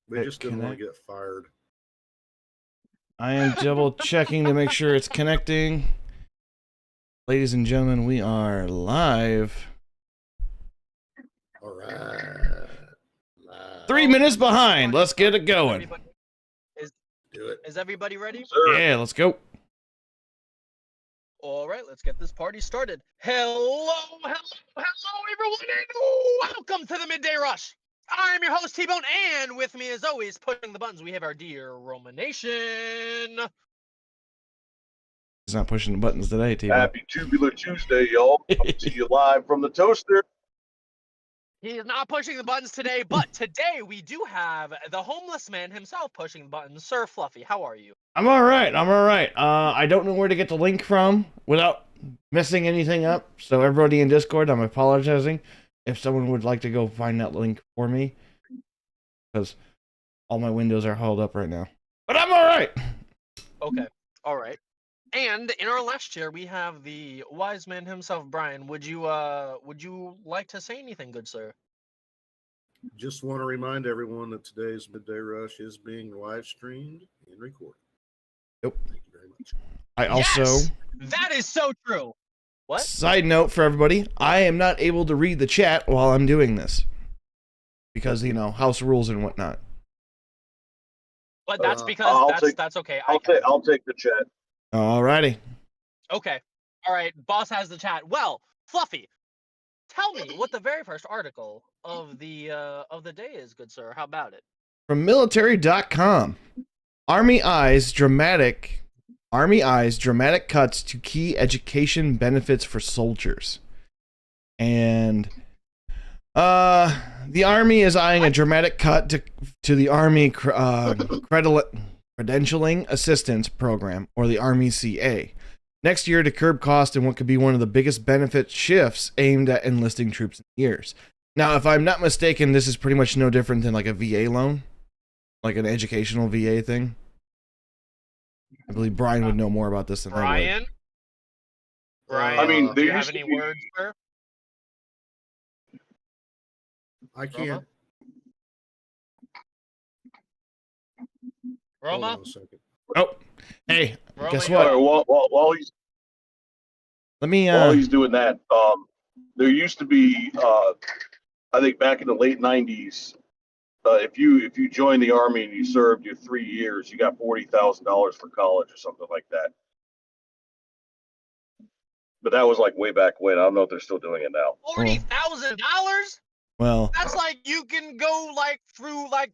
We just didn't want to get fired. I am double checking to make sure it's connecting. Ladies and gentlemen, we are live. All right. 3 minutes behind. Let's get it going. Do it. Is everybody ready? Sir. Yeah, let's go. All right, let's get this party started. Hello, everyone, and welcome to the Midday Rush. I'm your host, T-Bone, and with me, as always, pushing the buttons, we have our dear Roma Nation. He's not pushing the buttons today, T-Bone. Happy Tubular Tuesday, y'all. Coming to you live from the toaster. He's not pushing the buttons today, but today we do have the homeless man himself pushing the buttons. Sir Fluffy, how are you? I'm all right. I don't know where to get the link from without messing anything up. So everybody in Discord, I'm apologizing if someone would like to go find that link for me, because all my windows are hauled up right now. But I'm all right. Okay, all right. And in our last chair, we have the wise man himself, Brian. Would you like to say anything, good sir? Just want to remind everyone that today's Midday Rush is being live streamed and recorded. Yep. Thank you very much. I also... Yes! That is so true. What? Side note for everybody, I am not able to read the chat while I'm doing this. Because, you know, house rules and whatnot. But that's because that's okay. I'll take the chat. Alrighty. Okay. All right. Boss has the chat. Well, Fluffy, tell me what the very first article of the day is, good sir. How about it? From military.com. Army eyes dramatic cuts to key education benefits for soldiers. And the Army is eyeing a dramatic cut to the Army Credentialing Assistance Program, or the Army CA, next year to curb cost in what could be one of the biggest benefit shifts aimed at enlisting troops in years. Now, if I'm not mistaken, this is pretty much no different than like a VA loan, like an educational VA thing. I believe Brian would know more about this than I would. Brian, I mean, do you have any words, sir? I can't. Roma? Hold on a second. Oh, hey, Roma, guess All what? right, while he's doing that, there used to be, I think back in the late '90s, if you joined the Army and you served your 3 years, you got $40,000 for college or something like that. But that was like way back when. I don't know if they're still doing it now. $40,000? Well, That's like you can go like through like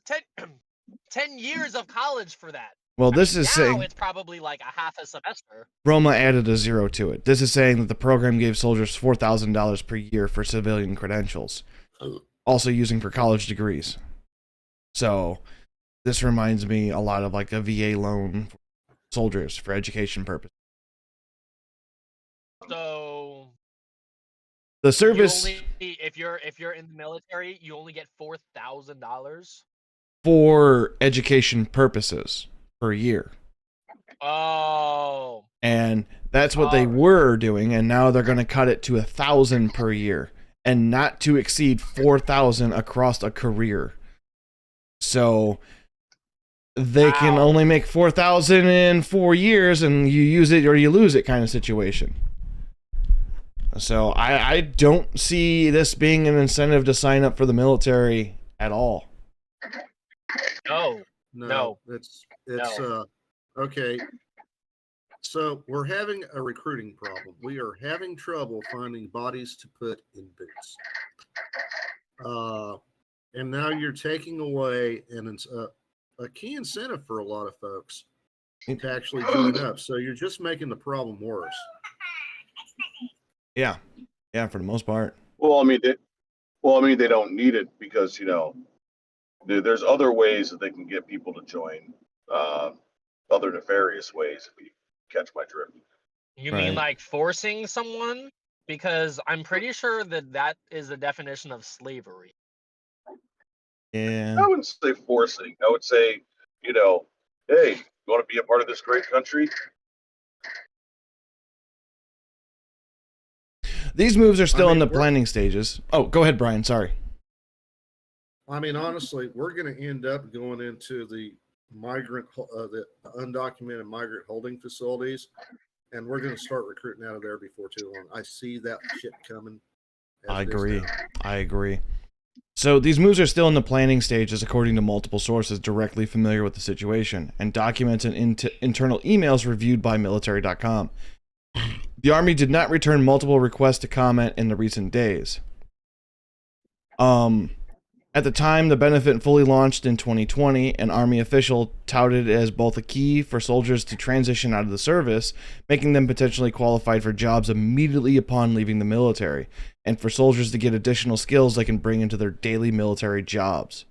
10 years of college for that. well, this is now saying it's probably like a half a semester. Roma added a zero to it. This is saying that the program gave soldiers $4,000 per year for civilian credentials, also using for college degrees. So this reminds me a lot of like a VA loan for soldiers for education purposes. So The service if you're in the military, you only get $4,000. for education purposes per year. Oh. And that's what they were doing, and now they're going to cut it to 1,000 per year and not to exceed 4,000 across a career. So they can only make 4,000 in 4 years, and you use it or you lose it kind of situation. So I don't see this being an incentive to sign up for the military at all. No. It's okay. So we're having a recruiting problem. We are having trouble finding bodies to put in boots. And now you're taking away a key incentive for a lot of folks to actually join up. So you're just making the problem worse. Yeah, for the most part. Well, I mean, they don't need it because, you know, there's other ways that they can get people to join, other nefarious ways, if you catch my drift. You mean like forcing someone? Because I'm pretty sure that is the definition of slavery. Yeah. I wouldn't say forcing. I would say, you know, hey, you want to be a part of this great country? These moves are still in the planning stages. Oh, go ahead, Brian. Sorry. I mean, honestly, we're going to end up going into the the undocumented migrant holding facilities, and we're going to start recruiting out of there before too long. I see that shit coming. I agree. So these moves are still in the planning stages, according to multiple sources directly familiar with the situation, and documents and internal emails reviewed by military.com. The Army did not return multiple requests to comment in the recent days. At the time the benefit fully launched in 2020, an Army official touted it as both a key for soldiers to transition out of the service, making them potentially qualified for jobs immediately upon leaving the military, and for soldiers to get additional skills they can bring into their daily military jobs.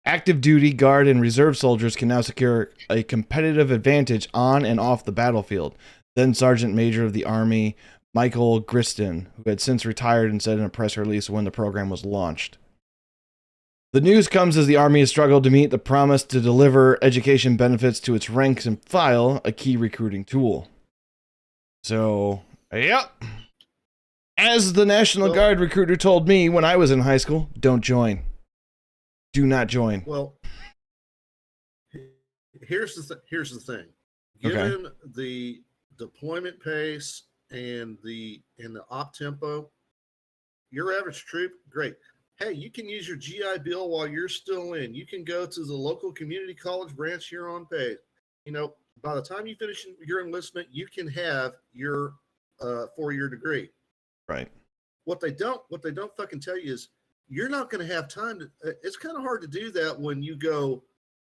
Active duty, guard, and reserve soldiers can now secure a competitive advantage on and off the battlefield. Then Sergeant Major of the Army, Michael Griston, who had since retired and said in a press release when the program was launched. The news comes as the Army has struggled to meet the promise to deliver education benefits to its ranks and file, a key recruiting tool. So, yep. As the National Guard recruiter told me when I was in high school, don't join. Do not join. Well, here's the thing. Okay. Given the deployment pace and the op tempo, your average troop, great. Hey, you can use your GI Bill while you're still in. You can go to the local community college branch here on pay. You know, by the time you finish your enlistment, you can have your 4-year degree. Right. What they don't fucking tell you is you're not going to have time to. It's kind of hard to do that when you go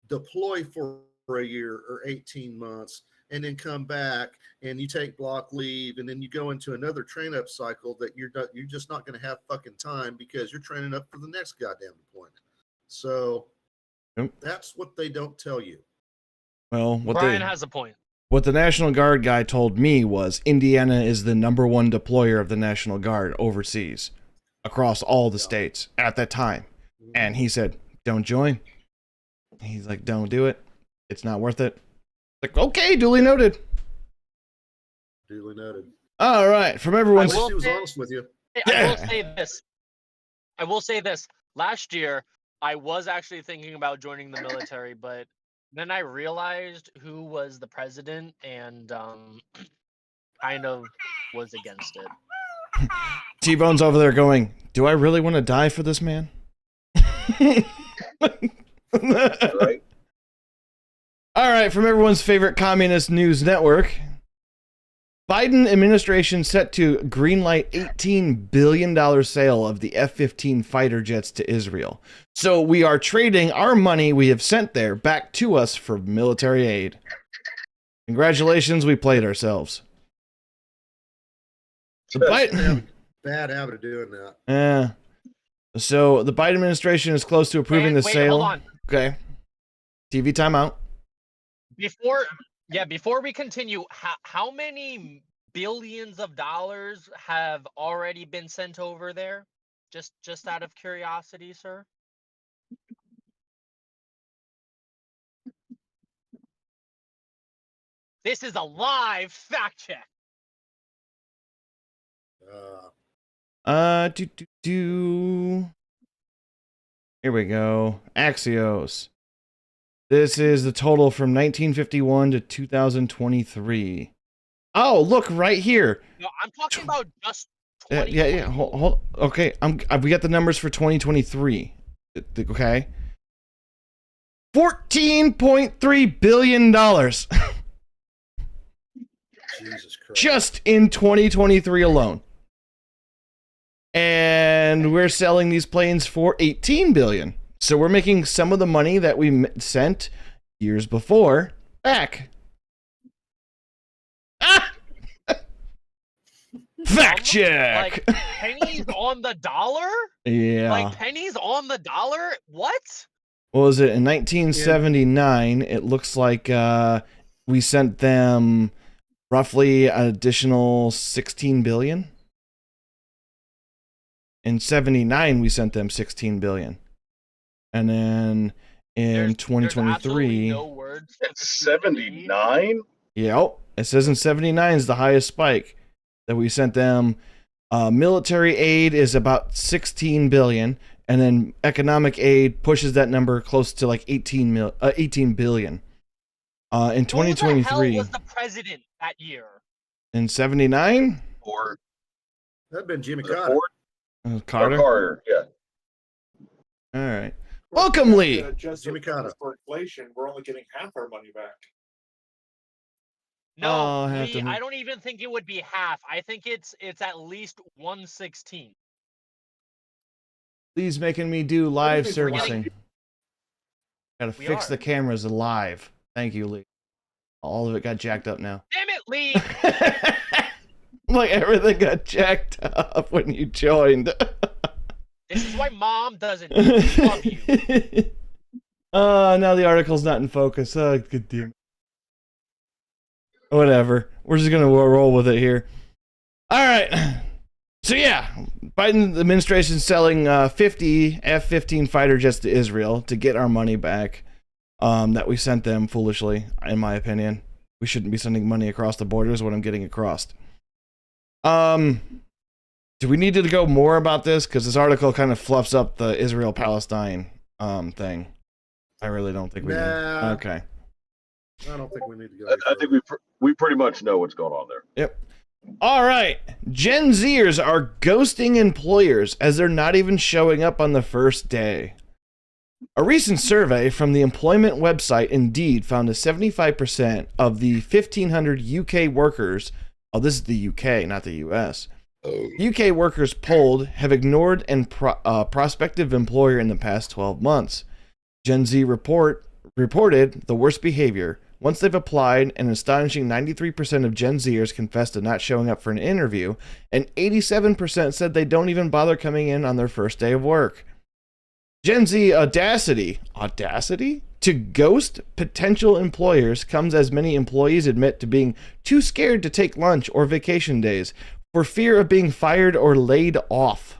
deploy for a year or 18 months and then come back and you take block leave and then you go into another train up cycle that you're just not going to have fucking time because you're training up for the next goddamn deployment. So that's what they don't tell you. Well, Brian has a point. What the National Guard guy told me was Indiana is the #1 deployer of the National Guard overseas across all the states at that time. And he said, don't join. He's like, don't do it. It's not worth it. Like, okay, duly noted. Duly noted. All right, from everyone's. She was honest with you. I will say this. Last year, I was actually thinking about joining the military, but then I realized who was the president and kind of was against it. T-Bone's over there going, do I really want to die for this man? Right. All right, from everyone's favorite communist news network, Biden administration set to greenlight $18 billion sale of the F-15 fighter jets to Israel. So we are trading our money we have sent there back to us for military aid. Congratulations, we played ourselves. Bad habit of doing that. So the Biden administration is close to approving the sale. Hold on. Okay. TV timeout. Before we continue, how many billions of dollars have already been sent over there? Just out of curiosity, sir. This is a live fact check. Here we go. Axios. This is the total from 1951 to 2023. Oh, look right here. No, I'm talking about just. Yeah. Hold. Okay, we got the numbers for 2023. Okay. $14.3 billion. Jesus Christ. Just in 2023 alone. And we're selling these planes for $18 billion. So we're making some of the money that we sent years before back. Fact check. Like pennies on the dollar? Yeah. Like pennies on the dollar? What? What was it? In 1979, it looks like we sent them roughly an additional $16 billion. In 79, we sent them $16 billion. And then in 2023, no words. 79? Yep, it says in 79 is the highest spike that we sent them. Military aid is about $16 billion, and then economic aid pushes that number close to like 18 billion. In Who the 2023, hell was the president that year? in 79, Or That'd been Jimmy was it Carter. Ford or Carter. Carter? Yeah. All right. Welcome, Lee. Jimmy Carter. For inflation, we're only getting half our money back. No, Oh, I have Lee, to- I don't even think it would be half. I think it's at least 1/16. Lee's making me do live think we're getting- servicing. Gotta We fix are. the cameras live. Thank you, Lee. All of it got jacked up now. Damn it, Lee! Like everything got jacked up when you joined. This is why Mom doesn't love you. Now the article's not in focus. Oh, good damn. Whatever. We're just gonna roll with it here. All right. So yeah, Biden administration selling 50 F-15 fighter jets to Israel to get our money back. That we sent them foolishly, in my opinion. We shouldn't be sending money across the border is what I'm getting across. Do we need to go more about this? Because this article kind of fluffs up the Israel-Palestine thing. I really don't think we do. Nah. Okay. I don't think we need to go. any I think further. we pretty much know what's going on there. Yep. All right. Gen Zers are ghosting employers as they're not even showing up on the first day. A recent survey from the employment website Indeed found that 75% of the 1,500 UK workers, oh, this is the UK, not the US. UK workers polled have ignored an prospective employer in the past 12 months. Gen Z reported the worst behavior. Once they've applied, an astonishing 93% of Gen Zers confessed to not showing up for an interview, and 87% said they don't even bother coming in on their first day of work. Gen Z audacity to ghost potential employers comes as many employees admit to being too scared to take lunch or vacation days for fear of being fired or laid off.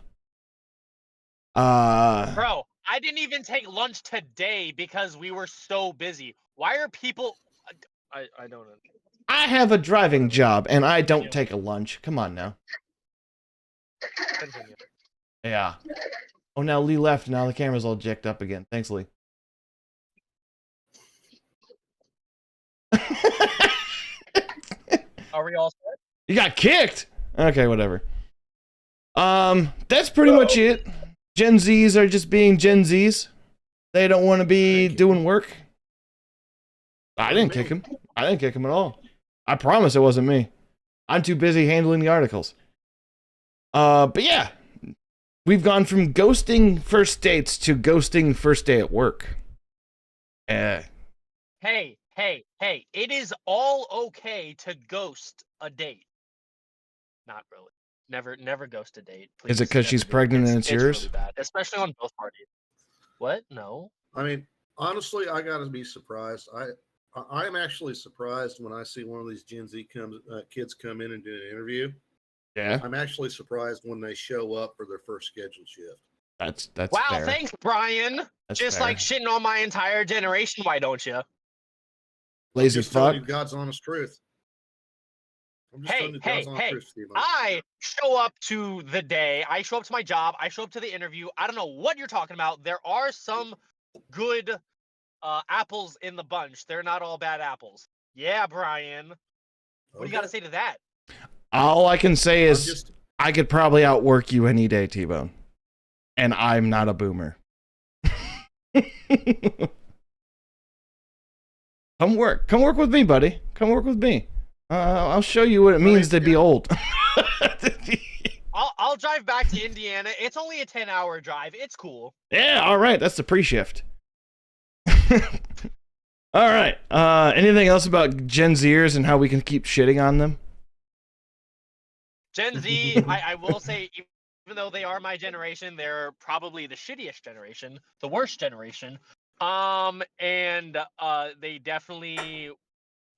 Bro, I didn't even take lunch today because we were so busy. Why are people... I don't know. I have a driving job and I don't take a lunch. Come on now. Continue. Yeah. Oh, now Lee left. Now the camera's all jacked up again. Thanks, Lee. Are we all set? You got kicked. Okay, whatever. That's pretty much it. Gen Zs are just being Gen Zs. They don't want to be doing work. I didn't kick him. I didn't kick him at all. I promise it wasn't me. I'm too busy handling the articles. But yeah, we've gone from ghosting first dates to ghosting first day at work. Hey, it is all okay to ghost a date. Not really. Never ghost a date. Please. Is it 'cause Never she's do. pregnant and it's yours? Really bad, especially on both parties. What? No. I mean, honestly, I got to be surprised. I'm actually surprised when I see one of these Gen Z kids come in and do an interview. Yeah, I'm actually surprised when they show up for their first scheduled shift. that's Wow, fair. thanks, Brian. That's Just fair. like shitting on my entire generation, why don't you? Lazy Just telling fuck. you God's honest truth. I'm just telling you God's honest truth, Steve. I show up to the day. I show up to my job. I show up to the interview. I don't know what you're talking about. There are some good apples in the bunch. They're not all bad apples. Yeah, Brian. What do you got to say to that? All I can say I'm is just I could probably outwork you any day, T-Bone. And I'm not a boomer. Come work with me, buddy. Come work with me. I'll show you what it means to be old. I'll drive back to Indiana. It's only a 10-hour drive. It's cool. Yeah, all right. That's the pre-shift. All right. Anything else about Gen Zers and how we can keep shitting on them? Gen Z, I will say, even though they are my generation, they're probably the shittiest generation, the worst generation. And they definitely,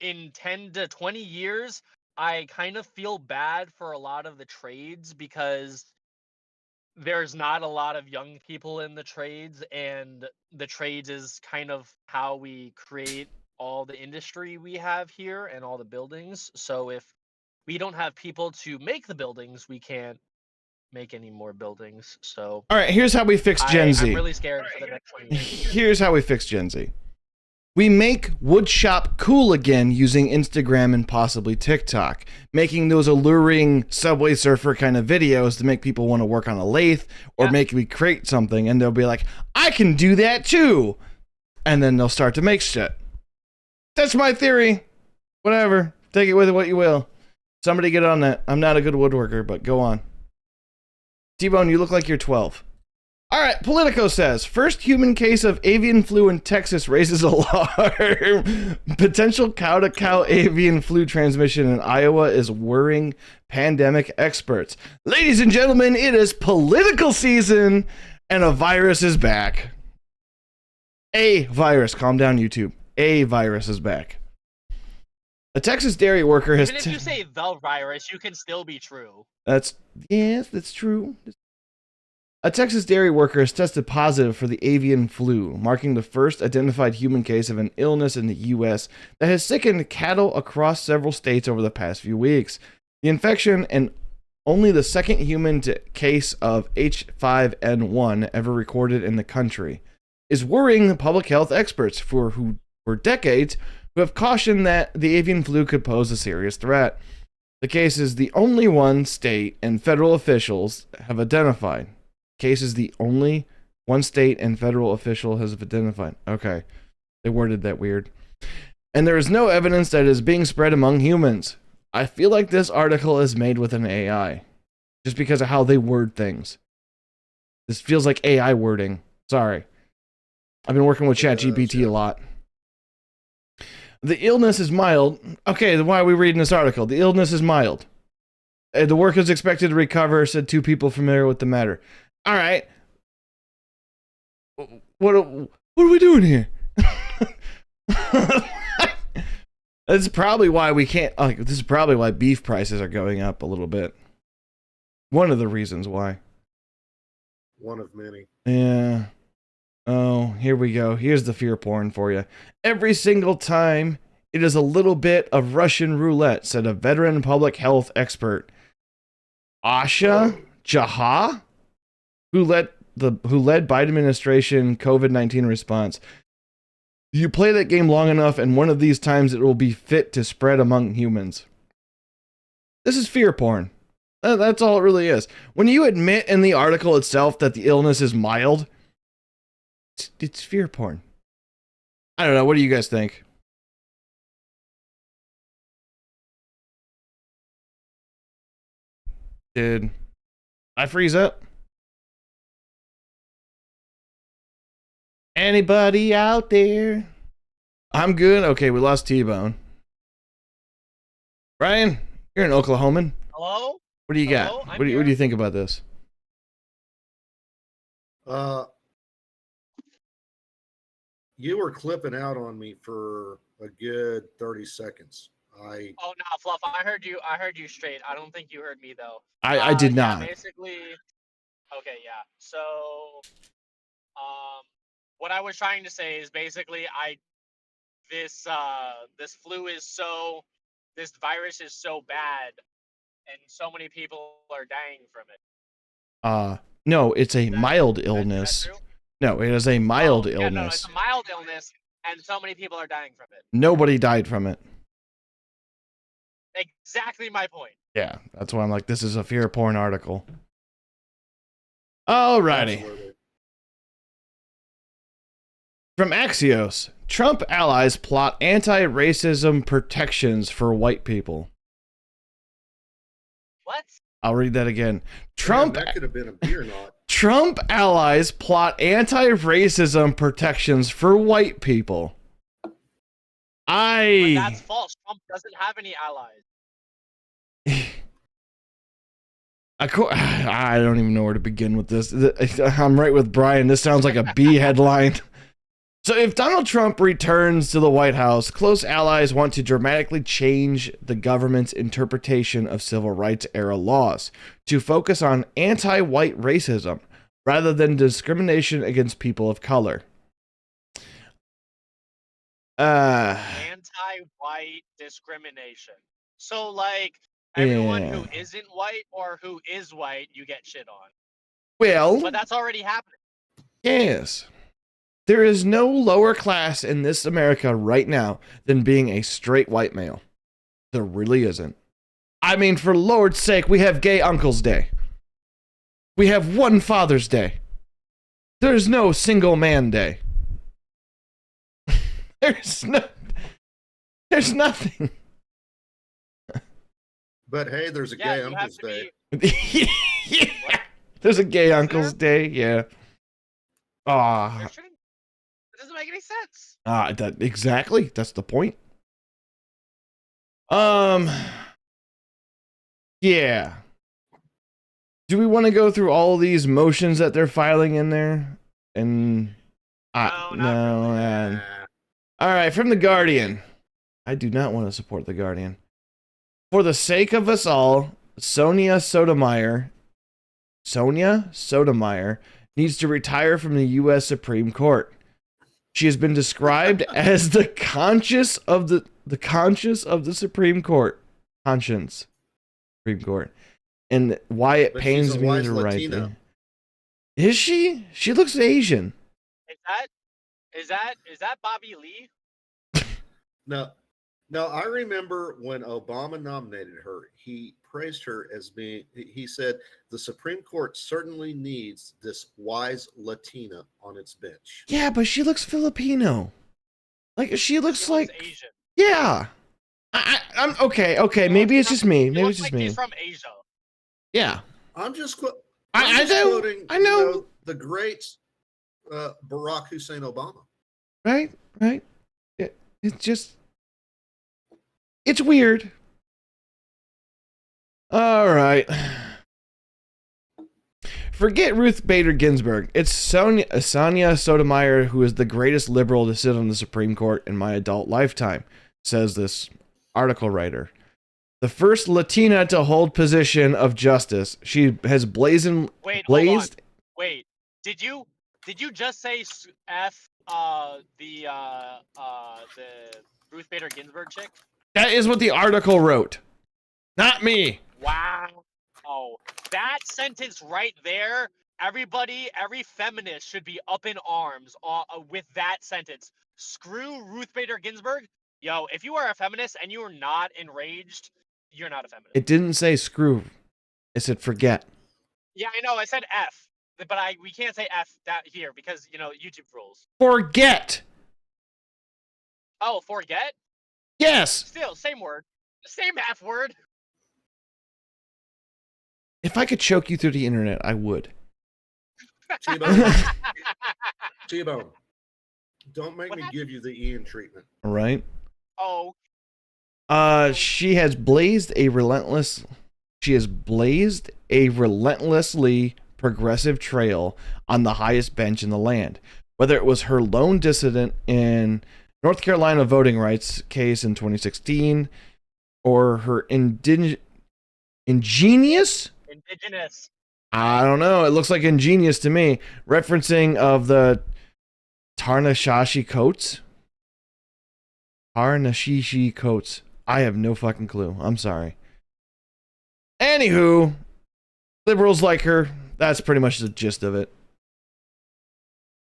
in 10 to 20 years, I kind of feel bad for a lot of the trades because there's not a lot of young people in the trades, and the trades is kind of how we create all the industry we have here and all the buildings. So if we don't have people to make the buildings, we can't make any more buildings. So All right, here's how we fix Gen Z. I'm really scared for the next 20 years. Here's how we fix Gen Z. We make woodshop cool again using Instagram and possibly TikTok, making those alluring Subway Surfer kind of videos to make people want to work on a lathe or make me create something, and they'll be like, I can do that too. And then they'll start to make shit. That's my theory. Whatever. Take it with what you will. Somebody get on that. I'm not a good woodworker, but go on. T-Bone, you look like you're 12. All right, Politico says, first human case of avian flu in Texas raises alarm. Potential cow-to-cow avian flu transmission in Iowa is worrying pandemic experts. Ladies and gentlemen, it is political season, and a virus is back. A virus. Calm down, YouTube. A virus is back. A Texas dairy worker has... Even if you say the virus, you can still be true. That's true. A Texas dairy worker has tested positive for the avian flu, marking the first identified human case of an illness in the U.S. that has sickened cattle across several states over the past few weeks. The infection, and only the second human case of H5N1 ever recorded in the country, is worrying public health experts for decades who have cautioned that the avian flu could pose a serious threat. The case is the only one state and federal officials have identified. Case is the only one state and federal official has identified. Okay. They worded that weird. And there is no evidence that it is being spread among humans. I feel like this article is made with an AI. Just because of how they word things. This feels like AI wording. Sorry. I've been working with ChatGPT a lot. The illness is mild. Okay, then why are we reading this article? The illness is mild. The worker is expected to recover, said two people familiar with the matter. All right. What are we doing here? That's probably why we can't. This is probably why beef prices are going up a little bit. One of the reasons why. One of many. Yeah. Oh, here we go. Here's the fear porn for you. Every single time, it is a little bit of Russian roulette, said a veteran public health expert. Asha Jaha, who led Biden administration COVID-19 response. You play that game long enough, and one of these times it will be fit to spread among humans. This is fear porn. That's all it really is. When you admit in the article itself that the illness is mild, it's fear porn. I don't know. What do you guys think? Did I freeze up? Anybody out there? I'm good. Okay, we lost T-Bone. Ryan, you're an Oklahoman. Hello? What do you Hello? got? What do you think about this? You were clipping out on me for a good 30 seconds. Oh no, Fluff. I heard you straight. I don't think you heard me though. I did not. Basically, okay, yeah. So, what I was trying to say is basically this virus is so bad, and so many people are dying from it. No, it's a mild illness. No, it is a mild illness. No, it's a mild illness, and so many people are dying from it. Nobody died from it. Exactly my point. Yeah, that's why I'm like, this is a fear porn article. Alrighty. Absolutely. From Axios, Trump allies plot anti-racism protections for white people. What? I'll read that again. Damn, that could have been a beer knot. Trump allies plot anti-racism protections for white people. But that's false. Trump doesn't have any allies. I don't even know where to begin with this. I'm right with Brian. This sounds like a B headline. So if Donald Trump returns to the White House, close allies want to dramatically change the government's interpretation of civil rights era laws to focus on anti-white racism rather than discrimination against people of color. Anti-white discrimination. So, like, Everyone Yeah. who isn't white or who is white, you get shit on. Well, But that's already happening. yes. There is no lower class in this America right now than being a straight white male. There really isn't. I mean, for Lord's sake, we have Gay Uncle's Day. We have one Father's Day. There's no single man day. There's nothing. But hey, there's a Yeah, gay you have Uncle's to Day. be. Yeah. There's a Gay Uncle's Day, yeah. There Ah, shouldn't. It doesn't make any sense. that exactly. That's the point. Yeah. Do we want to go through all these motions that they're filing in there? And No, not no, really. man. All right, from the Guardian. I do not want to support the Guardian. For the sake of us all, Sonia Sotomayor needs to retire from the U.S. Supreme Court. She has been described as the conscience of the Supreme Court. Conscience. Supreme Court. And why it But pains she's a me wise to write Latina. that. Is she? She looks Asian. Is that Bobby Lee? No, I remember when Obama nominated her, he praised her as being, he said, the Supreme Court certainly needs this wise Latina on its bench. Yeah, but she looks Filipino. Like she looks He like looks Asian. yeah. I'm okay. Okay, He maybe looks it's just me. he Maybe looks it's just like me. He's from Asia. Yeah. I'm just, I just know. quoting, I know. the great Barack Hussein Obama. Right? It's just it's weird. All right. Forget Ruth Bader Ginsburg. It's Sonia Sotomayor who is the greatest liberal to sit on the Supreme Court in my adult lifetime, says this article writer. The first Latina to hold position of justice. She has blazed. Wait, hold on. Wait, did you just say F the Ruth Bader Ginsburg chick? That is what the article wrote. Not me. Wow. Oh, that sentence right there. Every feminist should be up in arms with that sentence. Screw Ruth Bader Ginsburg. Yo, if you are a feminist and you are not enraged, you're not a feminist. It didn't say screw. It said forget. Yeah, I know. I said F, but we can't say F that here because YouTube rules. Forget. Oh, forget? Yes. Still, same word. Same F word. If I could choke you through the internet, I would. T-Bone. T-Bone. Don't make What me happened? give you the Ian treatment. All right. Oh, She has blazed a relentlessly progressive trail on the highest bench in the land. Whether it was her lone dissident in North Carolina voting rights case in 2016 or her ingenious, I don't know, it looks like ingenious to me, referencing of the Ta-Nehisi Coates. I have no fucking clue. I'm sorry. Anywho, liberals like her. That's pretty much the gist of it.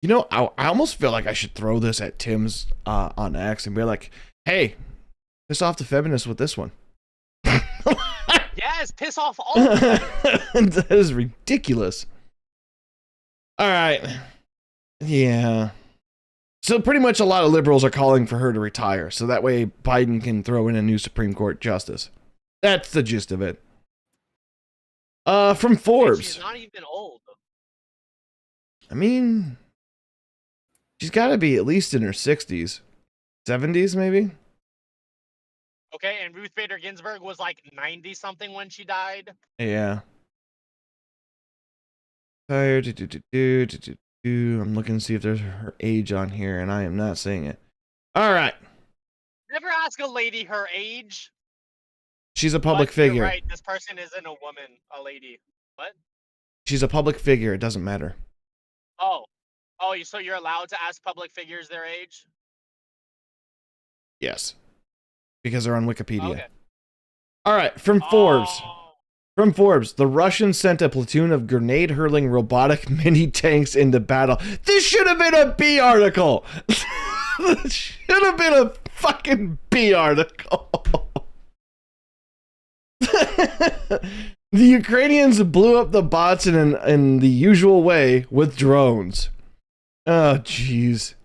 You know, I almost feel like I should throw this at Tim's on X and be like, hey, piss off the feminists with this one. yes, piss off all of them. That is ridiculous. All right. Yeah. So pretty much a lot of liberals are calling for her to retire, so that way Biden can throw in a new Supreme Court justice. That's the gist of it. From Forbes. She's not even old. I mean, she's got to be at least in her 60s. 70s, maybe? Okay, and Ruth Bader Ginsburg was like 90-something when she died. Yeah. I'm looking to see if there's her age on here, and I am not seeing it. All right. Never ask a lady her age. She's a public But figure. You're right, this person isn't a woman, a lady. What? She's a public figure. It doesn't matter. Oh, so you're allowed to ask public figures their age? Yes. Because they're on Wikipedia. Okay. All right, from Forbes. Oh, From Forbes, the Russians sent a platoon of grenade-hurling robotic mini tanks into battle. This should have been a B article. This should have been a fucking B article. The Ukrainians blew up the bots in the usual way with drones. Oh, jeez.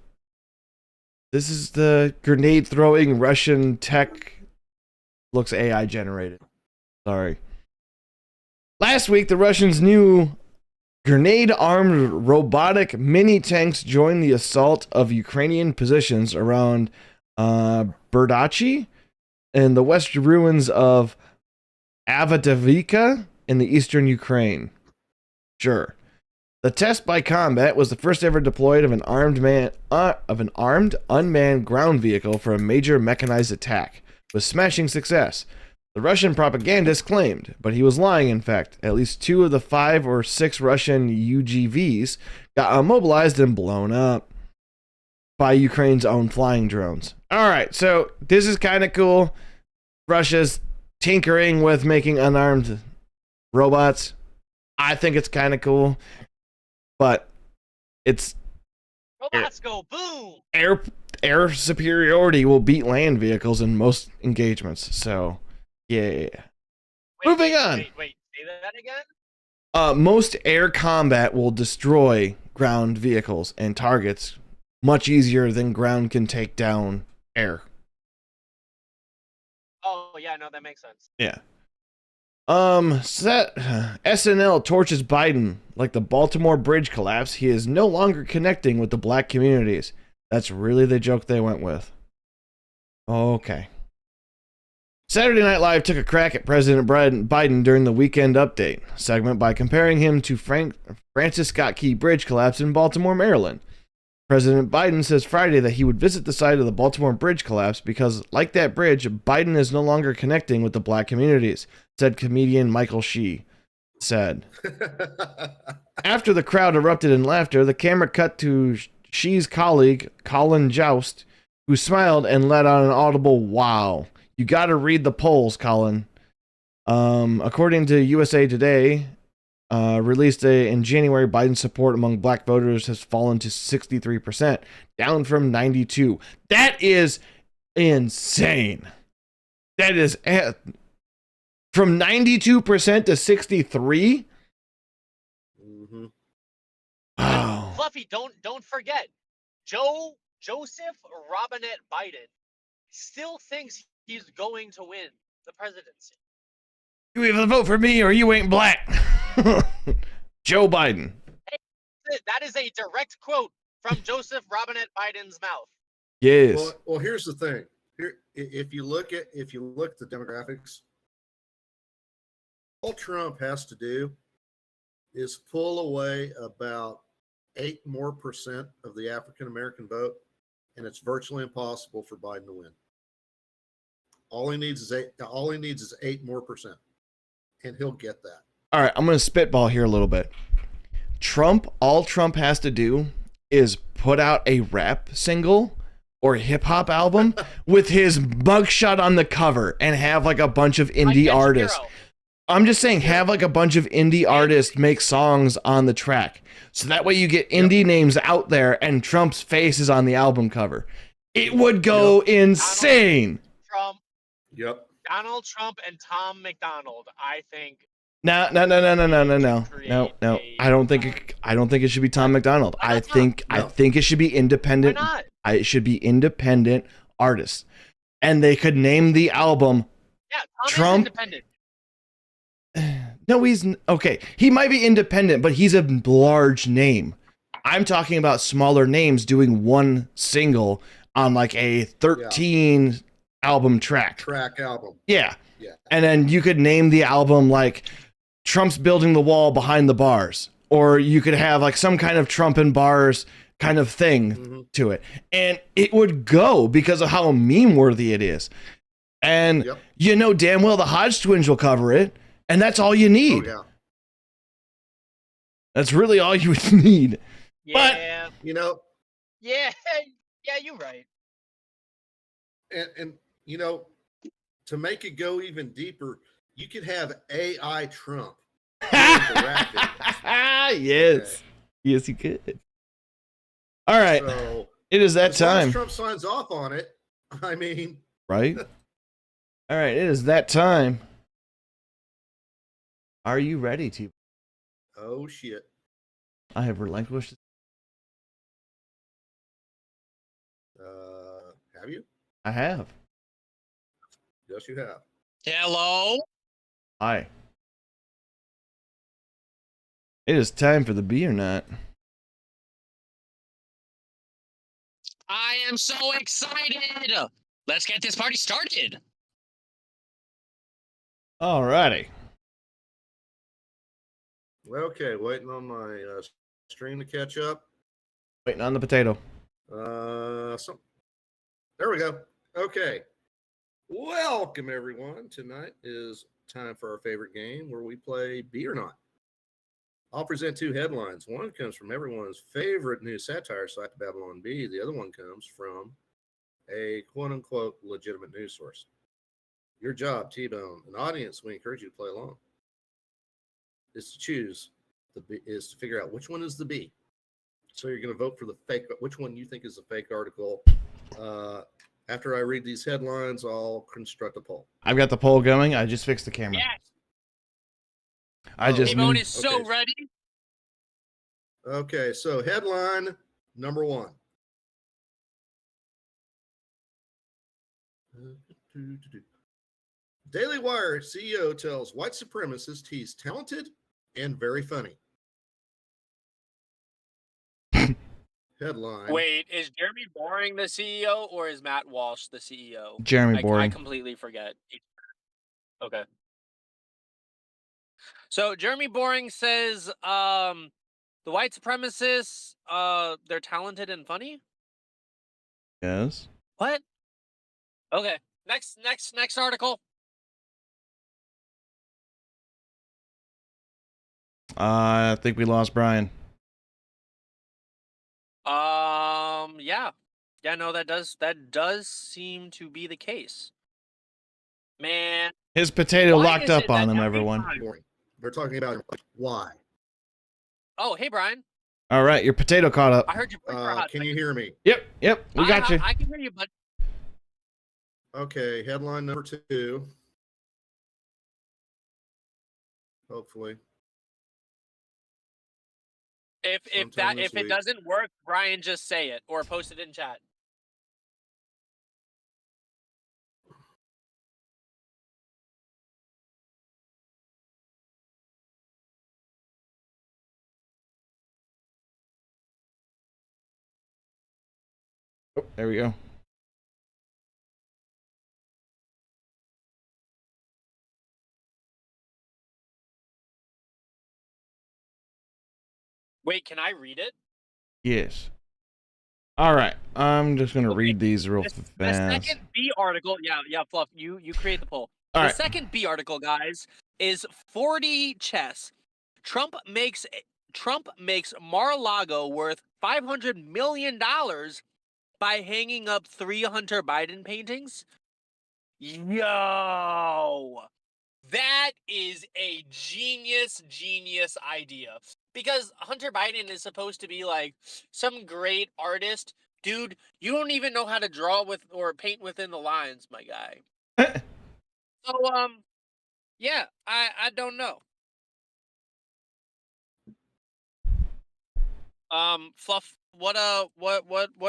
This is the grenade-throwing Russian tech. Looks AI generated. Sorry. Last week, the Russians' new grenade-armed robotic mini-tanks joined the assault of Ukrainian positions around Berdachi in the west ruins of Avadivka in the eastern Ukraine. Sure. The test by combat was the first ever deployed of an armed unmanned ground vehicle for a major mechanized attack, with smashing success. The Russian propagandist claimed, but he was lying in fact. At least 2 of the 5 or 6 Russian UGVs got immobilized and blown up by Ukraine's own flying drones. Alright, so this is kind of cool. Russia's tinkering with making unarmed robots. I think it's kind of cool. But it's robots go boom. Air superiority will beat land vehicles in most engagements. So, yeah. Moving on. Wait, say that again? Most air combat will destroy ground vehicles and targets much easier than ground can take down air. Oh, yeah, no, that makes sense. Yeah. SNL torches Biden like the Baltimore Bridge collapse. He is no longer connecting with the black communities. That's really the joke they went with. Okay. Saturday Night Live took a crack at President Biden during the Weekend Update segment by comparing him to Francis Scott Key Bridge collapse in Baltimore, Maryland. President Biden says Friday that he would visit the site of the Baltimore Bridge collapse because, like that bridge, Biden is no longer connecting with the black communities, said comedian Michael Shee said. After the crowd erupted in laughter, the camera cut to Shee's colleague, Colin Joust, who smiled and let out an audible wow. You gotta read the polls, Colin. According to USA Today, released in January, Biden's support among black voters has fallen to 63%, down from 92%. That is insane. That is from 92% to 63%. Mm-hmm. Wow. Fluffy, don't forget, Joseph Robinette Biden still thinks he's going to win the presidency. You either vote for me or you ain't black. Joe Biden. That is a direct quote from Joseph Robinette Biden's mouth. Yes. Well, here's the thing. Here, if you look at the demographics, all Trump has to do is pull away about 8% more of the African American vote, and it's virtually impossible for Biden to win. All he needs is 8% more, and he'll get that. All right, I'm going to spitball here a little bit. All Trump has to do is put out a rap single or hip hop album with his mugshot on the cover and have like a bunch of indie artists. I'm just saying, have like a bunch of indie artists make songs on the track. So that way you get indie names out there and Trump's face is on the album cover. It would go insane. Donald Trump and Tom McDonald, I think. No. I don't think it should be Tom McDonald. I think it should be independent. Why not? It should be independent artists, and they could name the album. Yeah, Tom Trump. is independent. No, he's okay. He might be independent, but he's a large name. I'm talking about smaller names doing one single on like a 13 album track album. Yeah. And then you could name the album like Trump's Building the Wall Behind the Bars, or you could have like some kind of Trump and bars kind of thing to it, and it would go because of how meme worthy it is. And you know damn well the Hodge twins will cover it, and that's all you need. That's really all you would need. Yeah. But Yeah, you're right. And you know, to make it go even deeper, you could have AI Trump. the rap videos. Yes. Okay. Yes, you could. All right. So It is that as long as time. Trump signs off on it, I mean, Right? All right. It is that time. Are you ready, T? oh shit. I have relinquished. Have you? I have. Yes, you have. Hello. Hi. It is time for the bee or not. I am so excited. Let's get this party started. Alrighty. Okay, waiting on my stream to catch up. Waiting on the potato. There we go. Okay. Welcome, everyone. Tonight is time for our favorite game where we play Bee or Not. I'll present two headlines. One comes from everyone's favorite news satire site, Babylon Bee. The other one comes from a quote-unquote legitimate news source. Your job, T-Bone, an audience, we encourage you to play along, is to choose is to figure out which one is the B. So you're going to vote for the fake, which one you think is a fake article. After I read these headlines, I'll construct a poll. I've got the poll going. I just fixed the camera. Yes. I just T-Bone knew- is so Okay. ready. Okay, so headline number one. Daily Wire CEO tells white supremacist he's talented and very funny. Headline. Wait, is Jeremy Boring the CEO or is Matt Walsh the CEO? Jeremy I Boring. completely forget. Okay. So Jeremy Boring says the white supremacists they're talented and funny? Yes. What? Okay. Next article. I think we lost Brian. Yeah. Yeah, no, that does seem to be the case. Man, His potato why locked is up it on that him, every everyone. time- Boring. They're talking about why. Oh, hey Brian. All right, your potato caught up. I heard you for a hot Can you hear me? Yep, we got you. I can hear you, but Okay, headline number two. Hopefully. Sometime this if it week. doesn't work, Brian, just say it or post it in chat. Oh, there we go. Wait, can I read it? Yes. All right, I'm just gonna Okay, read these real The fast. second B article, yeah, Fluff, you create the poll. All The right. second B article, guys, is 4D chess. Trump makes Mar-a-Lago worth $500 million by hanging up 3 Hunter Biden paintings. Yo, that is a genius idea. Because Hunter Biden is supposed to be like some great artist. Dude, you don't even know how to draw with or paint within the lines, my guy. So, yeah, I don't know. Fluff, what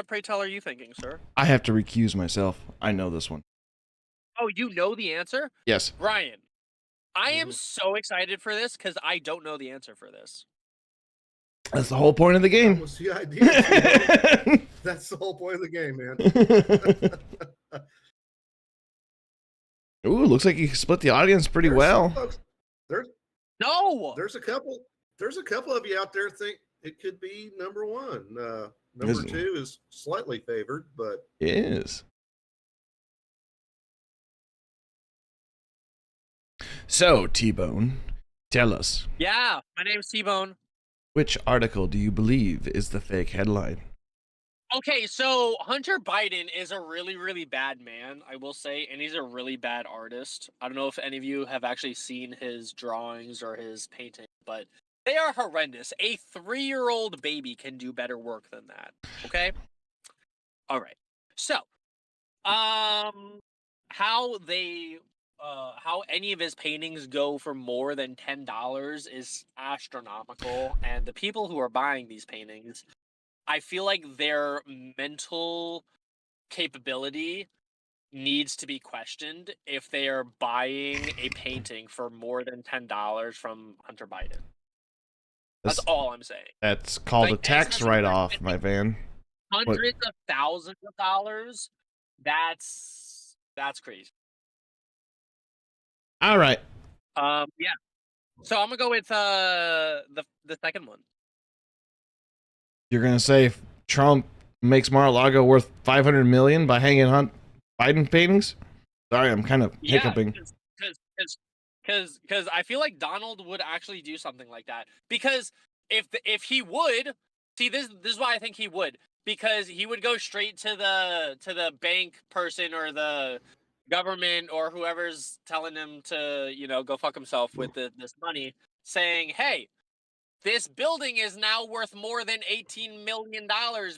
pray tell are you thinking, sir? I have to recuse myself. I know this one. Oh, you know the answer? Yes. Ryan, I am Mhm. so excited for this because I don't know the answer for this. That's the whole point of the That game. was the idea. That's the whole point of the game, man. Ooh, looks like you split the audience pretty There's well. some folks- No! There's a couple of you out there think it could be number one. Number Is- two is slightly favored, but Is. So, T-Bone, tell us, Yeah, my name's T-Bone. which article do you believe is the fake headline? Okay, so Hunter Biden is a really, really bad man, I will say, and he's a really bad artist. I don't know if any of you have actually seen his drawings or his painting, but they are horrendous. A 3-year-old baby can do better work than that. Okay? All right. So, how they how any of his paintings go for more than $10 is astronomical, and the people who are buying these paintings, I feel like their mental capability needs to be questioned if they are buying a painting for more than $10 from Hunter Biden. That's all I'm saying. That's called a Like, tax especially when write-off, spending my man. hundreds of thousands of dollars. That's crazy. All right. Yeah. So I'm gonna go with the second one. You're gonna say if Trump makes Mar-a-Lago worth $500 million by hanging Hunt Biden paintings? Sorry, I'm kind of hiccuping. Because I feel like Donald would actually do something like that. Because if he would see this is why I think he would, because he would go straight to the bank person or the government or whoever's telling him to go fuck himself with this money, saying, hey, this building is now worth more than $18 million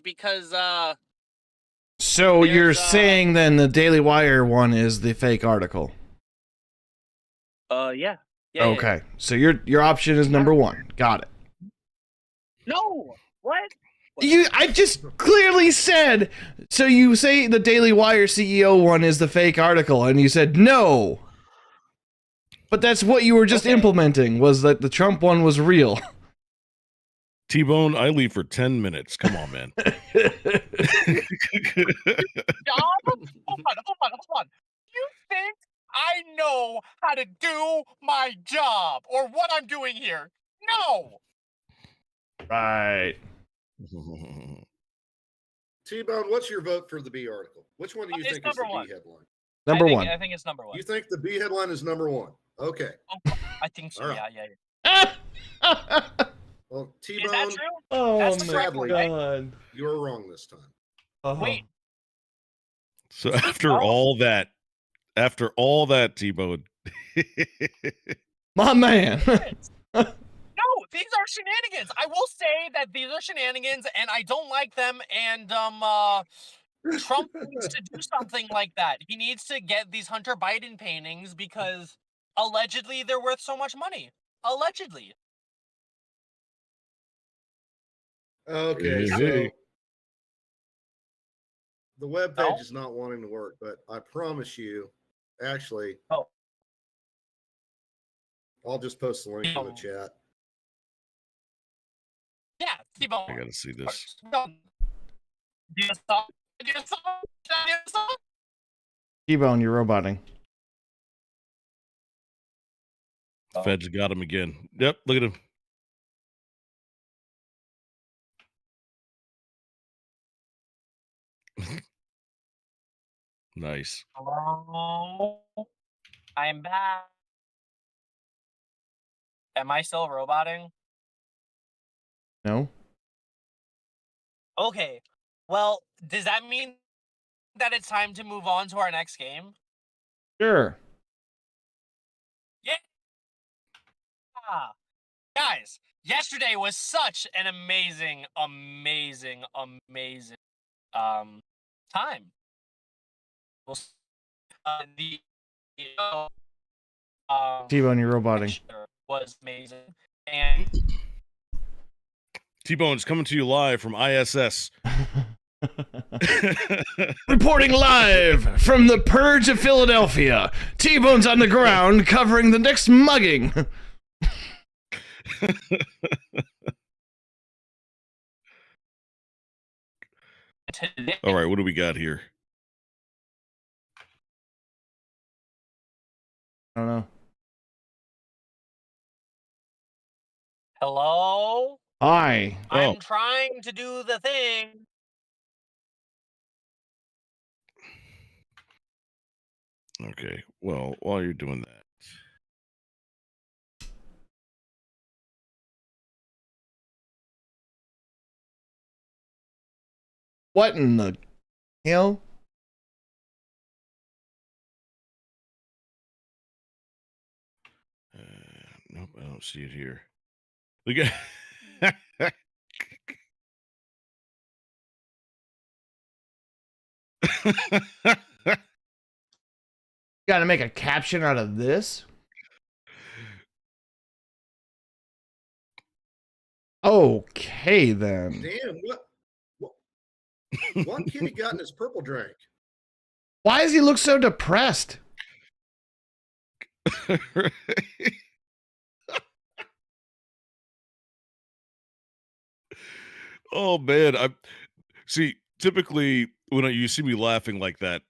because So you're there's, saying then the Daily Wire one is the fake article? yeah. Okay, so your option is number one. Got it. No, what? I just clearly said. So you say the Daily Wire CEO one is the fake article, and you said no. But that's what you were just implementing, was that the Trump one was real. T-Bone, I leave for 10 minutes. Come on, man. Job? Hold on. You think I know how to do my job or what I'm doing here? No. Right. T-Bone, what's your vote for the B article? Which one do you It's think is the number one. B headline? Number one. I think it's number one. You think the B headline is number one? Okay. I think so. All right. Yeah. Well, Is that T-Bone, true? Oh That's the my correct one, sadly, right? god. you're wrong this time. Wait. So after all that, T-Bone. My man. No, these are shenanigans. I will say that these are shenanigans, and I don't like them. And Trump needs to do something like that. He needs to get these Hunter Biden paintings because allegedly they're worth so much money. Allegedly. Okay, Hey, so hey. the web No? page is not wanting to work, but I promise you, actually, Oh. I'll just post the link in the chat. Yeah, T-Bone. I gotta see this. Do you stop? Do you stop? Do you stop? T-Bone, you're roboting. Feds got him again. Yep, look at him. Nice. Hello? I'm back. Am I still roboting? No? Okay. Well, does that mean that it's time to move on to our next game? Sure. Yeah. Guys, yesterday was such an amazing time. We'll the T-Bone, you're roboting. was amazing. And T-Bone's coming to you live from ISS. Reporting live from the Purge of Philadelphia. T-Bone's on the ground covering the next mugging. All right, what do we got here? I don't know. hello? Hi. I'm trying to do the thing. Okay, well, while you're doing that. What in the hell? Nope, I don't see it here. Look at. Got to make a caption out of this? Okay, then. Damn, what kid he got in his purple drink? Why does he look so depressed? Oh man, I see. Typically, when you see me laughing like that,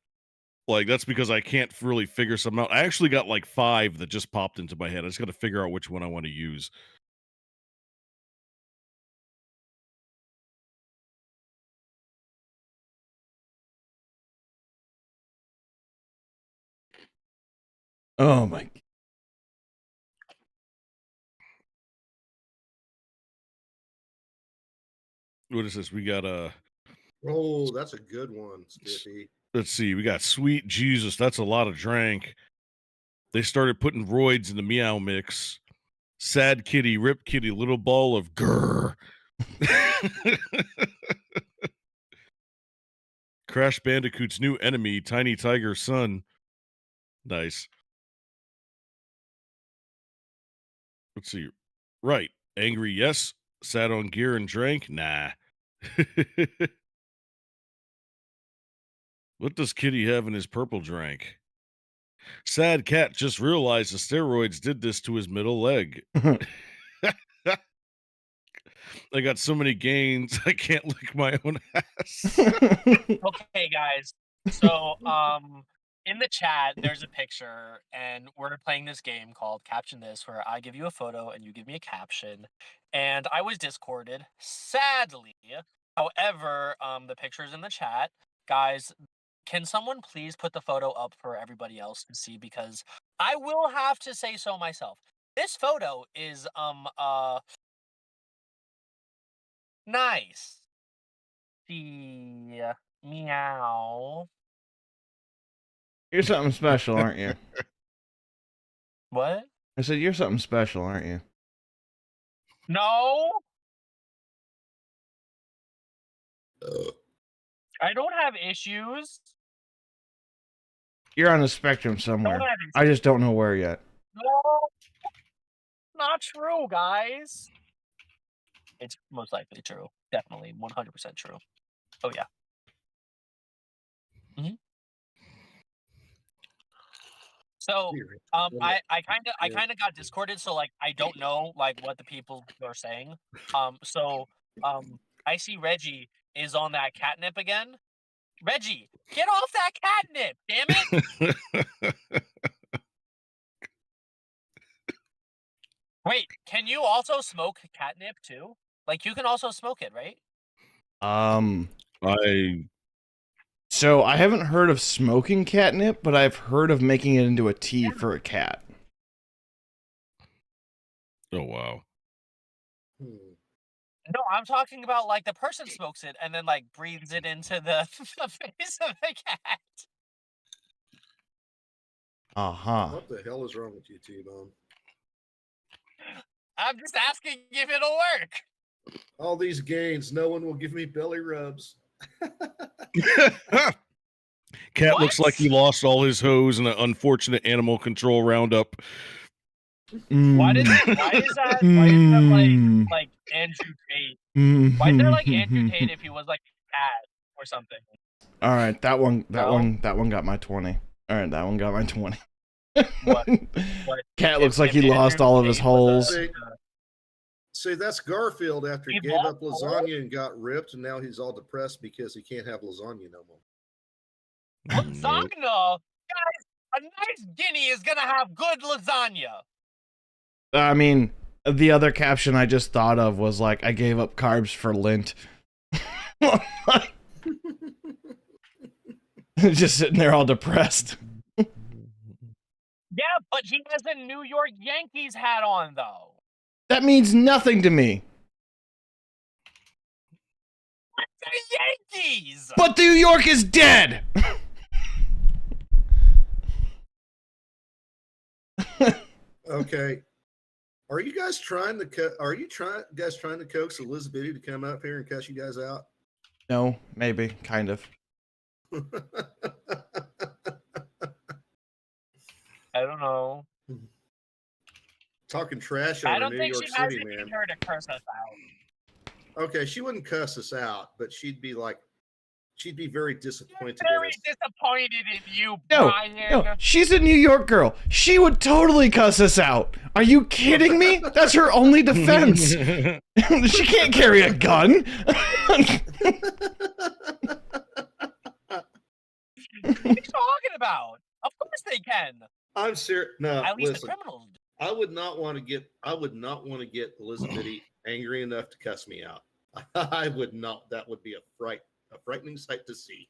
like that's because I can't really figure something out. I actually got like 5 that just popped into my head. I just got to figure out which one I want to use. Oh my. What is this? We got Oh, that's a good one, Spiffy. let's see. We got Sweet Jesus. That's a lot of drank. They started putting roids in the meow mix. Sad kitty, rip kitty, little ball of grrr. Crash Bandicoot's new enemy, Tiny Tiger's son. Nice. Let's see. Right. Angry, yes. Sat on gear and drank? Nah. What does Kitty have in his purple drink? Sad cat just realized the steroids did this to his middle leg. I got so many gains, I can't lick my own ass. Okay, guys. So, in the chat, there's a picture, and we're playing this game called Caption This, where I give you a photo and you give me a caption. And I was discorded, sadly. However, the picture's in the chat. Guys, can someone please put the photo up for everybody else to see? Because I will have to say so myself. This photo is, nice. The meow. You're something special, aren't you? What? I said, you're something special, aren't you? No. I don't have issues. You're on the spectrum somewhere. Don't have I just don't know where yet. No. Not true, guys. It's most likely true. Definitely 100% true. Oh yeah. So I kind of got discorded, so like I don't know like what the people are saying. I see Reggie is on that catnip again. Reggie, get off that catnip, damn it! Wait, can you also smoke catnip too? Like you can also smoke it, right? So I haven't heard of smoking catnip, but I've heard of making it into a tea for a cat. Oh wow. No, I'm talking about like the person smokes it and then like breathes it into the face of the cat. What the hell is wrong with you, T-Bone? I'm just asking if it'll work. All these gains, no one will give me belly rubs. Cat looks like he lost all his hose in an unfortunate animal control roundup. Why is that like Andrew Tate? Why is there like Andrew Tate if he was like a cat or something? All right, that one got my 20. All right, that one got my 20. What? Cat looks like he lost all of his holes. See, that's Garfield after he gave up lasagna and got ripped, and now he's all depressed because he can't have lasagna no more. Lasagna? Guys, a nice guinea is gonna have good lasagna. I mean, the other caption I just thought of was like, I gave up carbs for Lent. Just sitting there all depressed. Yeah, but he has a New York Yankees hat on, though. That means nothing to me. It's a Yankees. But New York is dead. Okay. Are you guys trying to trying to coax Elizabeth to come up here and cuss you guys out? No, maybe, kind of. I don't know. Talking trash I over don't New think York she has City, it in man. her to curse us out. Okay, she wouldn't cuss us out, but she'd be very disappointed in Very us. disappointed in you, No, Brian. no, she's a New York girl. She would totally cuss us out. Are you kidding me? That's her only defense. She can't carry a gun. What are you talking about? Of course they can. I'm serious. No, At least listen. the criminals do. I would not want to get Elizabeth angry enough to cuss me out. I would not. That would be a frightening sight to see.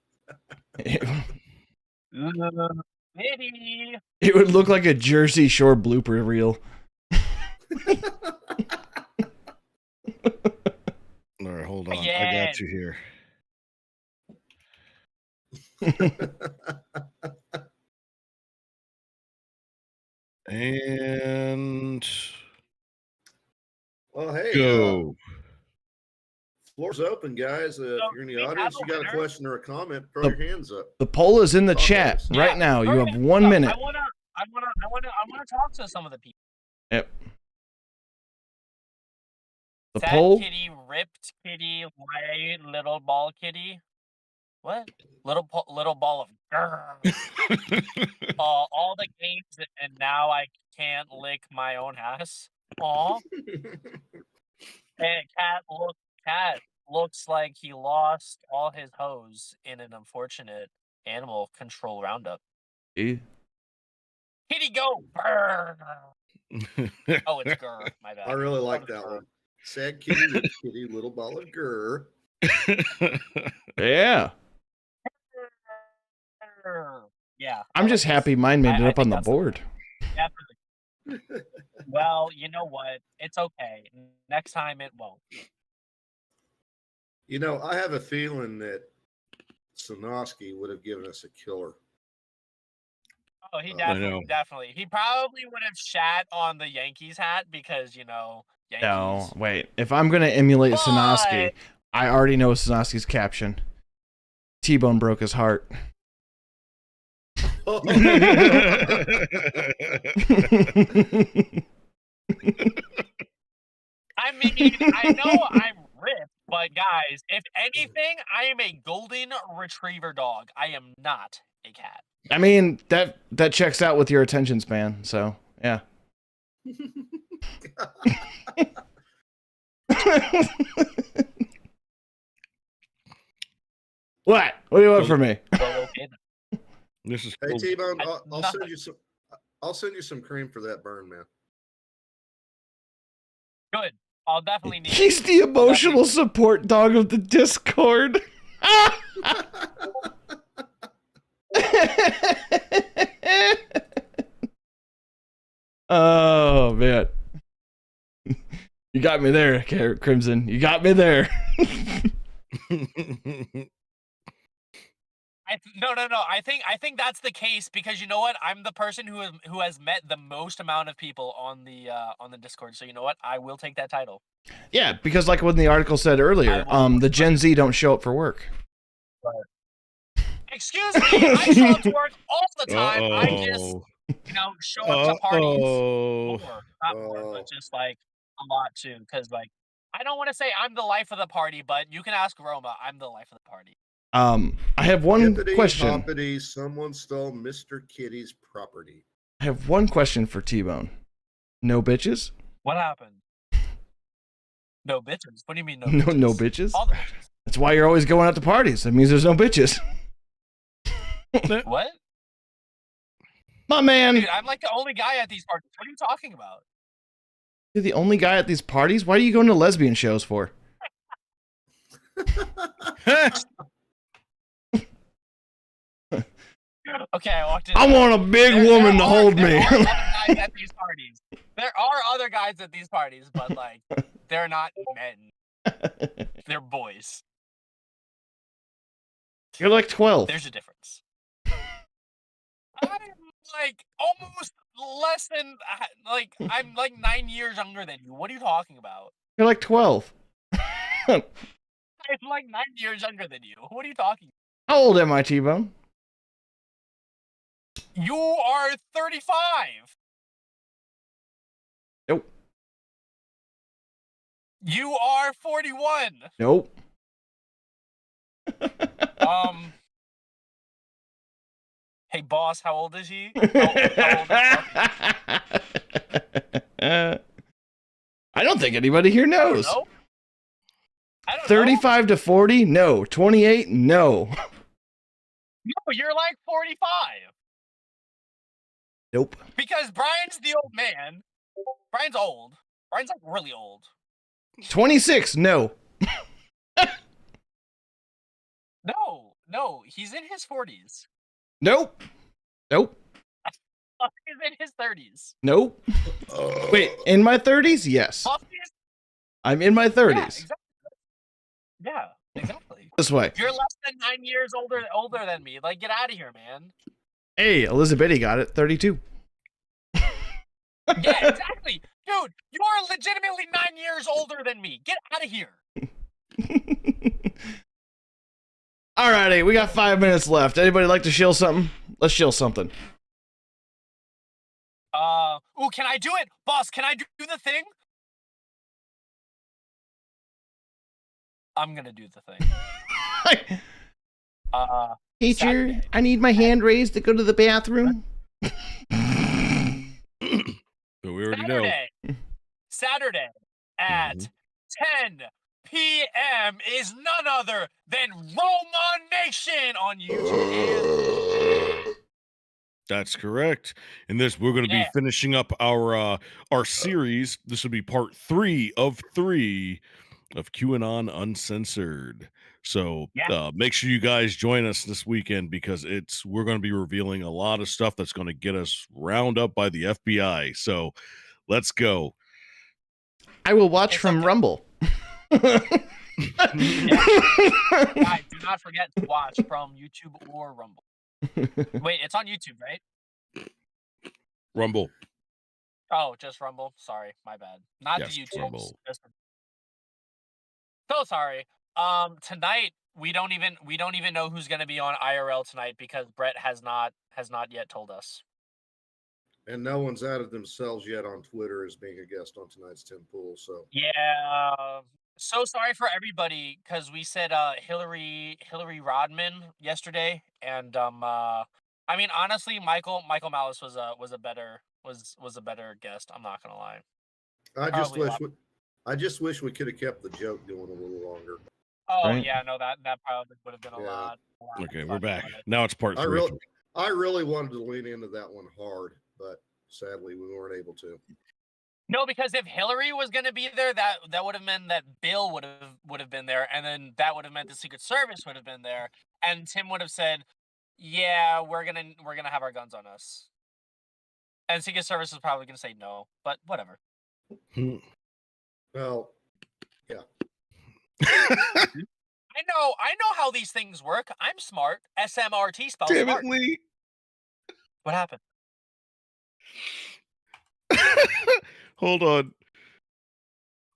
Maybe. It would look like a Jersey Shore blooper reel. All right, hold on. I Again. got you here. And Well, hey, go. floor's open, guys. If you're in the we have audience, a you got a winner. question or a comment, throw The- your hands up. The poll is in the Okay. chat right Yeah, now. You hurry have up, 1 up. minute. I wanna talk to some of the people. Yep. The Sad poll. kitty, ripped kitty, white little ball kitty. What? Little ball of grrr. All the games and now I can't lick my own ass. Aw. And cat looks like he lost all his hose in an unfortunate animal control roundup. Eh? Kitty go! Brr. Oh, it's grr. My bad. I really like What is that grr? one. Sad kitty, rich kitty, little ball of grr. Yeah. Grr. Yeah. I'm I just like this. happy mine made it I up on think the that's the board. Definitely. Well, you know what? It's okay. Next time it won't. You know, I have a feeling that Sonosky would have given us a killer. Oh, he I know. definitely. He probably would have shat on the Yankees hat because, Yankees. No, wait. If I'm gonna emulate Sonosky, But- I already know Sonosky's caption. T-Bone broke his heart. I mean, I know I'm ripped, but guys, if anything, I am a golden retriever dog. I am not a cat. I mean, that checks out with your attention span, so yeah. What? What do you want from me? Well, okay then. This is Hey cool. T-Bone, I- I'll nothing. send you some. I'll send you some cream for that burn, man. Good. I'll definitely need. He's the emotional support dog of the Discord. Oh man, you got me there, Crimson. You got me there. No. I think that's the case because you know what? I'm the person who has met the most amount of people on the Discord. So you know what? I will take that title. Yeah, because like when the article said earlier, the Gen Z don't show up for work. Excuse me, I show up to work all the time. I just Uh-oh. show up to parties. Uh-oh. Not more, but just like a lot too. Because like I don't want to say I'm the life of the party, but you can ask Roma. I'm the life of the party. I have one Hippity question. hoppity, someone stole Mr. Kitty's property. I have one question for T-Bone. No bitches? What happened? No bitches. What do you mean no? No, Bitches? no bitches. All the bitches. That's why you're always going out to parties. That means there's no bitches. What? My man, Dude, I'm like the only guy at these parties. What are you talking about? you're the only guy at these parties. Why are you going to lesbian shows for? Okay, I walked in. I want a big woman to hold me. There are other guys at these parties. There are other guys at these parties, but like they're not men. They're boys. You're like 12. There's a difference. I'm like almost less than like I'm like 9 years younger than you. What are you talking about? You're like 12. I'm like 9 years younger than you. What are you talking How old am I, T-Bone? about? You are 35. Nope. You are 41. Nope. Hey boss, how old is he? How old is I don't think anybody here knows. No. I don't know. 35 to 40? No. 28? No. No, you're like 45. Nope. Because Brian's the old man. Brian's old. Brian's like really old. 26? No. No, he's in his 40s. Nope. Nope. He's in his 30s. Nope. Wait, in my 30s? Yes. I'm in my 30s. Yeah, exactly. This way. You're less than 9 years older than me. Like, get out of here, man. Hey, Elizabeth got it. 32. Yeah, exactly. Dude, you are legitimately 9 years older than me. Get out of here. Alrighty, we got 5 minutes left. Anybody like to shill something? Let's shill something. Ooh, can I do it? Boss, can I do the thing? I'm gonna do the thing. Teacher, Saturday. I need my hand raised to go to the bathroom. So we already know. Saturday at 10 p.m. is none other than Roma Nation on YouTube. That's correct. And we're going to be finishing up our series. This will be part 3 of 3 of QAnon Uncensored. So make sure you guys join us this weekend because we're going to be revealing a lot of stuff that's going to get us round up by the FBI. So let's go. I will watch from Rumble. Guys, do not forget to watch from YouTube or Rumble. Wait, it's on YouTube, right? Rumble. Oh, just Rumble. Sorry, my bad. Not Yes, the YouTube. Rumble. So sorry. Tonight we don't even know who's gonna be on IRL tonight because Brett has not yet told us. And no one's added themselves yet on Twitter as being a guest on tonight's Tim Pool. So Yeah. So sorry for everybody because we said Hillary Rodman yesterday, and I mean honestly, Michael Malice was a better guest. I'm not gonna lie. I just wish we could have kept the joke going a little longer. Oh Right. yeah, no, that probably would have been a lot. Okay, we're back. Now it's part 3. I really wanted to lean into that one hard, but sadly we weren't able to. No, because if Hillary was going to be there, that would have meant that Bill would have been there, and then that would have meant the Secret Service would have been there, and Tim would have said, "Yeah, we're gonna have our guns on us," and Secret Service is probably going to say no, but whatever. Well, yeah. I know how these things work. I'm smart. SMRT spells Damn smart. it, Lee. What happened? Hold on.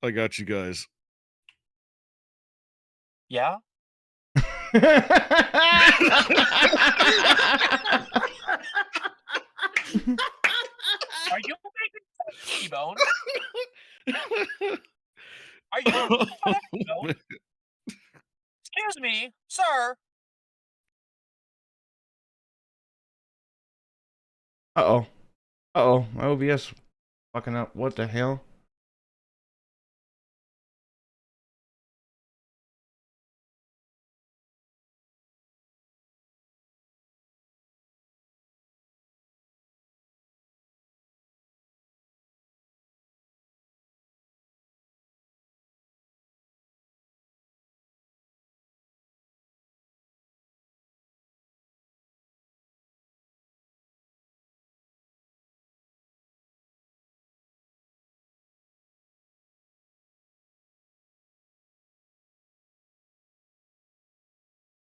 I got you guys. Yeah. Are you making fun of T-Bone? Are you making fun of T-Bone? Excuse me, sir. Uh-oh. My OBS fucking up. What the hell?